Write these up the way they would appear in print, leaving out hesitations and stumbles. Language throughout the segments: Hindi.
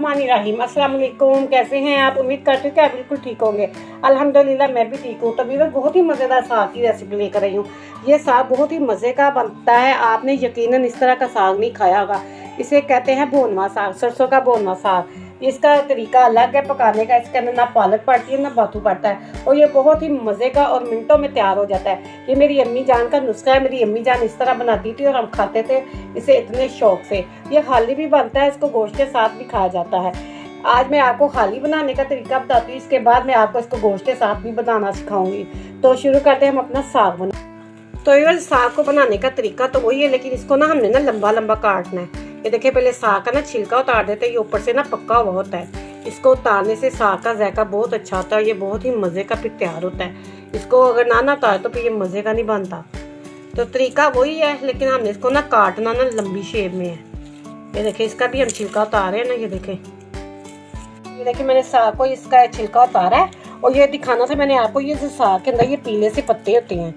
बिस्मिल्लाहिर्रहमानिर्रहीम। अस्सलाम वालेकुम, कैसे हैं आप? उम्मीद करती हूँ कि आप बिल्कुल ठीक होंगे। अल्हम्दुलिल्लाह मैं भी ठीक हूँ। तो व्यूअर्स, बहुत ही मज़ेदार साग की रेसिपी लेकर आई हूँ। ये साग बहुत ही मज़े का बनता है। आपने यकीनन इस तरह का साग नहीं खाया होगा। इसे कहते हैं भोनवा साग, सरसों का भोनवा साग। इसका तरीका अलग है पकाने का। इसके अंदर ना पालक पड़ती है ना बाथू पड़ता है, और ये बहुत ही मज़े का और मिनटों में तैयार हो जाता है। ये मेरी अम्मी जान का नुस्खा है। मेरी अम्मी जान इस तरह बनाती थी और हम खाते थे इसे इतने शौक से। ये हाली भी बनता है, इसको गोश्त के साथ भी खाया जाता है। आज मैं आपको हाली बनाने का तरीका बताती हूँ, इसके बाद मैं आपको इसको गोश्त के साथ भी बनाना सिखाऊंगी। तो शुरू करते हैं हम अपना साग बना। तो ये साग को बनाने का तरीका तो वही है, लेकिन इसको ना हमने ना लंबा लंबा काटना है। ये देखिए, पहले साग का ना छिलका उतार देते हैं। ये ऊपर से ना पक्का हुआ होता है। इसको उतारने से साग का जायका बहुत अच्छा होता है। ये बहुत ही मज़े का फिर तैयार होता है। इसको अगर ना उतारे तो फिर ये मज़े का नहीं बनता। तो तरीका वही है, लेकिन हमने इसको ना काटना ना लंबी शेप में है। ये देखिए, इसका भी हम छिलका उतारे हैं ना। ये देखिए मैंने साग को इसका छिलका उतारा है। और ये दिखाना था मैंने आपको, ये जो साग के अंदर ये पीले से पत्ते होते हैं,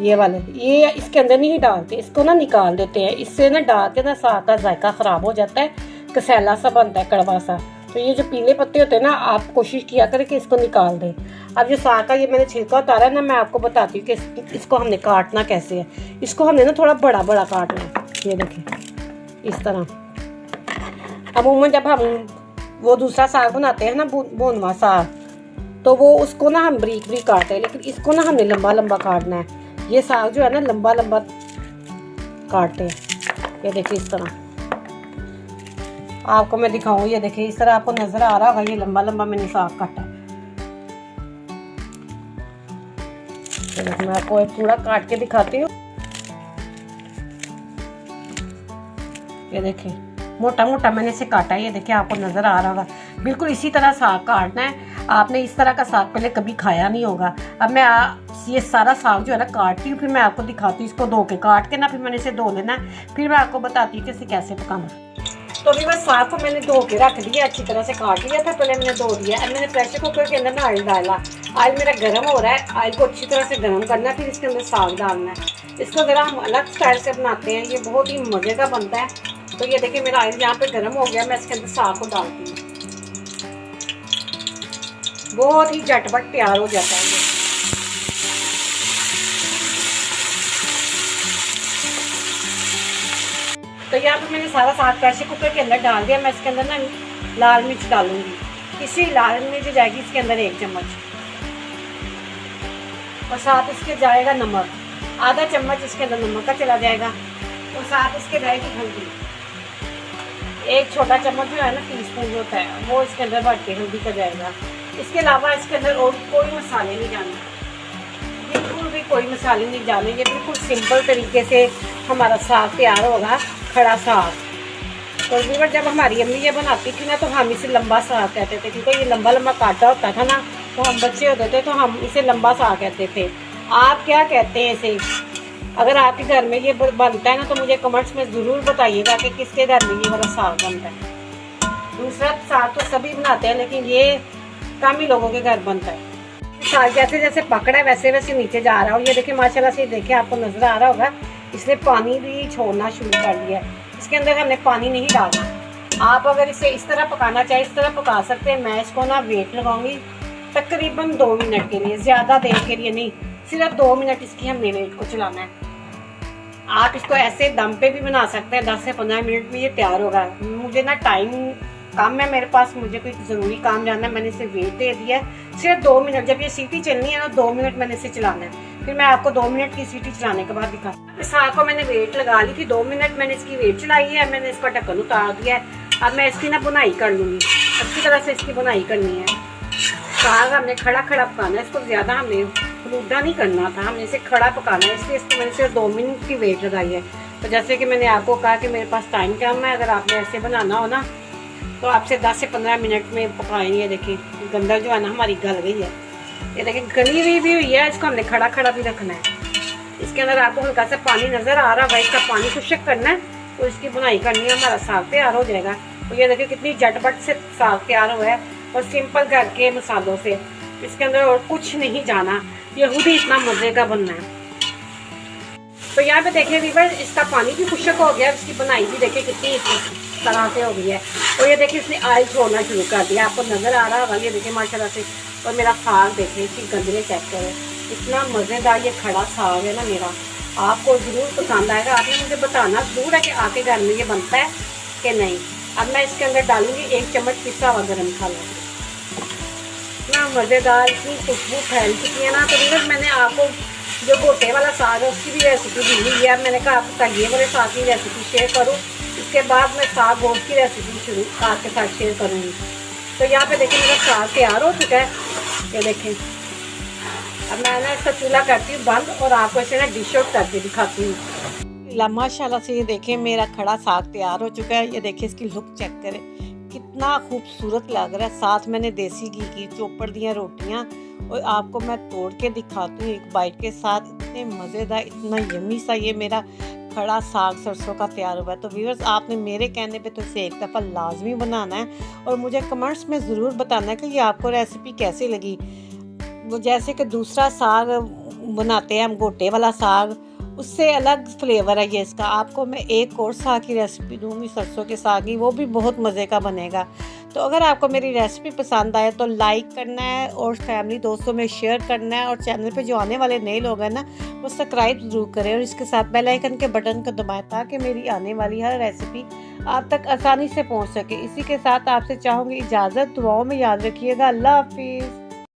ये वाले, ये इसके अंदर नहीं डालते। इसको ना निकाल देते हैं। इससे ना डाल के ना साग का जायका ख़राब हो जाता है, कसैला सा बनता है, कड़वा सा। तो ये जो पीले पत्ते होते हैं ना, आप कोशिश किया करें कि इसको निकाल दें। अब जो साग का ये मैंने छिलका उतारा है ना, मैं आपको बताती हूँ कि इसको हमने काटना कैसे है। इसको हमने ना थोड़ा बड़ा बड़ा काटना है। ये देखिए इस तरह। अमूमन जब हम वो दूसरा साग बनाते हैं ना, भुनवा साग, तो वो उसको ना हम बारीक बारीक काटते हैं, लेकिन इसको ना हमने लंबा लंबा काटना है। ये साग जो है ना लंबा लंबा काटते हैं। ये देखिए इस तरह आपको मैं दिखाऊं। ये देखिए इस तरह आपको नजर आ रहा होगा, ये लंबा लंबा मैंने साग काटा है। तो मैं आपको एक पूरा काट के दिखाती हूँ। ये देखिए मोटा मोटा मैंने इसे काटा है। ये देखिए आपको नजर आ रहा होगा। बिल्कुल इसी तरह साग काटना है। आपने इस तरह का साग पहले कभी खाया नहीं होगा। अब मैं ये सारा साग जो है ना काटती हूँ, फिर मैं आपको दिखाती हूँ। इसको धो के काट के ना, फिर मैंने इसे धो लेना है। फिर मैं आपको बताती हूँ कि इसे कैसे पकाना। तो अभी बस साग को मैंने धो के रख दिया, अच्छी तरह से काट लिया था। पहले मैंने धो दिया। अब मैंने प्रेशर कुकर के अंदर ना ऑयल डाला। ऑयल मेरा गर्म हो रहा है। ऑयल को अच्छी तरह से गर्म करना है, फिर इसके अंदर साग डालना है। इसको ज़रा हम अलग स्टाइल से बनाते हैं। ये बहुत ही मज़े का बनता है। तो ये देखिए मेरा ऑयल यहाँ पे गर्म हो गया। मैं इसके अंदर साग को डालती हूँ। बहुत ही झटपट तैयार हो जाता है ये। तो यहाँ पे मैंने सारा साग प्रेशर कुकर के अंदर डाल दिया। मैं इसके अंदर ना लाल मिर्च डालूंगी। इसी लाल मिर्च जाएगी इसके अंदर 1 चम्मच, और साथ इसके जाएगा नमक, आधा चम्मच इसके अंदर नमक का चला जाएगा। और साथ इसके जाएगी हल्दी, 1 छोटा चम्मच जो है ना टीस्पून जो होता है, वो इसके अंदर भर के हल्दी का जाएगा। इसके अलावा इसके अंदर और कोई मसाले नहीं डालने, बिल्कुल भी कोई मसाले नहीं डालेंगे। बिल्कुल सिंपल तरीके से हमारा साग तैयार होगा, खड़ा साग। तो व्यूअर, जब हमारी अम्मी ये बनाती थी ना, तो हम इसे लंबा साग कहते थे, क्योंकि ये लंबा लंबा काटा होता था ना। तो हम बच्चे होते थे तो हम इसे लंबा साग कहते थे। आप क्या कहते हैं इसे? अगर आपके घर में ये बनता है ना, तो मुझे कमेंट्स में ज़रूर बताइएगा कि किसके घर में ये वाला साग बनता है। दूसरा साग तो सभी बनाते हैं, लेकिन ये कम ही लोगों के घर बनता है। साग जैसे जैसे पकड़ा है वैसे वैसे नीचे जा रहा है। और ये देखिए माशाल्लाह से, देखिए आपको नजर आ रहा होगा, इसने पानी भी छोड़ना शुरू कर दिया है। इसके अंदर हमने पानी नहीं डालना। आप अगर इसे इस तरह पकाना चाहे इस तरह पका सकते हैं। मैं इसको ना वेट लगाऊंगी तकरीबन 2 मिनट के लिए, ज़्यादा देर के लिए नहीं, सिर्फ 2 मिनट इसकी हमने वेट को चलाना है। आप इसको ऐसे दम पे भी बना सकते हैं। 10 से 15 मिनट में ये तैयार होगा। मुझे ना टाइम काम है मेरे पास, मुझे कोई ज़रूरी काम जाना है, मैंने इसे वेट दे दिया है। सिर्फ 2 मिनट, जब ये सीटी चलनी है ना 2 मिनट मैंने इसे चलाना है। फिर मैं आपको 2 मिनट की सीटी चलाने के बाद दिखा। इस साग को मैंने वेट लगा ली थी, 2 मिनट मैंने इसकी वेट चलाई है। मैंने इसका ढक्कन उतार दिया है। अब मैं इसकी ना बुनाई कर लूँगी, अच्छी तरह से इसकी बुनाई करनी है। साग हमने खड़ा खड़ा पकाना है, इसको ज़्यादा हमने फलूदा नहीं करना था, हमने इसे खड़ा पकाना है। इसलिए इसको मैंने सिर्फ 2 मिनट की वेट लगाई है। तो जैसे कि मैंने आपको कहा कि मेरे पास टाइम कम है, अगर आपने ऐसे बनाना हो ना तो आपसे 10 से 15 मिनट में पकाएंगे। देखिए गंदल जो है ना हमारी गल गई है। ये देखिए गली हुई भी हुई है। इसको हमने खड़ा खड़ा भी रखना है। इसके अंदर आपको हल्का सा पानी नज़र आ रहा है, इसका पानी खुश्क करना है। तो इसकी बुनाई करनी है, हमारा साग तैयार हो जाएगा। तो ये देखिए कितनी झटपट से साग तैयार हुआ है, और सिंपल घर के मसालों से। इसके अंदर और कुछ नहीं जाना, ये खुद ही इतना मज़े का बनना है। तो यहाँ पे देखिए व्यूअर्स, इसका पानी भी खुश्क हो गया। इसकी बुनाई भी देखिए कितनी तरह से हो गई है। और ये देखिए इसने ऑयल छोड़ना शुरू कर दिया, आपको नज़र आ रहा होगा। ये देखिए माशाल्लाह से। और मेरा साग देखिए, इसकी गंदले चेक करें, इतना मज़ेदार ये खड़ा साग है ना मेरा, आपको ज़रूर पसंद आएगा। आपने मुझे बताना ज़रूर है कि आपके घर में ये बनता है कि नहीं। अब मैं इसके अंदर डालूँगी 1 चम्मच पिसा हुआ गरम मसाला। इतना मज़ेदार, इतनी खुशबू फैल चुकी है ना। तो फिर मैंने आपको जो गोटे वाला साग है उसकी भी रेसिपी दी हुई है। मैंने कहा आपको ये वाले साग की रेसिपी शेयर करूँ, इसके बाद मैं साग गोश्त की रेसिपी शुरू आपके साथ शेयर करूँगी। तो यहाँ पे देखिए मेरा साग तैयार हो चुका है, ये देखें। अब मैं ना इसका चूल्हा करती हूँ बंद और आपको इसे ना डिश आउट करके दिखाती हूँ। माशाल्लाह से ये देखें मेरा खड़ा साग तैयार हो चुका है। ये देखिए इसकी लुक चेक करें, कितना खूबसूरत लग रहा है। साथ मैंने देसी घी की चोपड़ दिया रोटियाँ, और आपको मैं तोड़ के दिखाती हूँ एक बाइट के साथ। इतने मज़ेदार, इतना यम्मी सा ये मेरा खड़ा साग सरसों का तैयार हुआ है। तो व्यूअर्स, आपने मेरे कहने पे तो इसे एक दफ़ा लाजमी बनाना है और मुझे कमेंट्स में ज़रूर बताना है कि ये आपको रेसिपी कैसी लगी। वो जैसे कि दूसरा साग बनाते हैं हम, गोटे वाला साग, उससे अलग फ्लेवर है ये इसका। आपको मैं एक और साग की रेसिपी दूंगी सरसों के साग की, वो भी बहुत मज़े का बनेगा। तो अगर आपको मेरी रेसिपी पसंद आए तो लाइक करना है और फैमिली दोस्तों में शेयर करना है, और चैनल पे जो आने वाले नए लोग हैं ना वो सब्सक्राइब ज़रूर करें और इसके साथ बेल आइकन के बटन को दबाएं ताकि मेरी आने वाली हर रेसिपी आप तक आसानी से पहुँच सके। इसी के साथ आपसे चाहूँगी इजाज़त, दुआओं में याद रखिएगा। अल्लाह हाफिज़।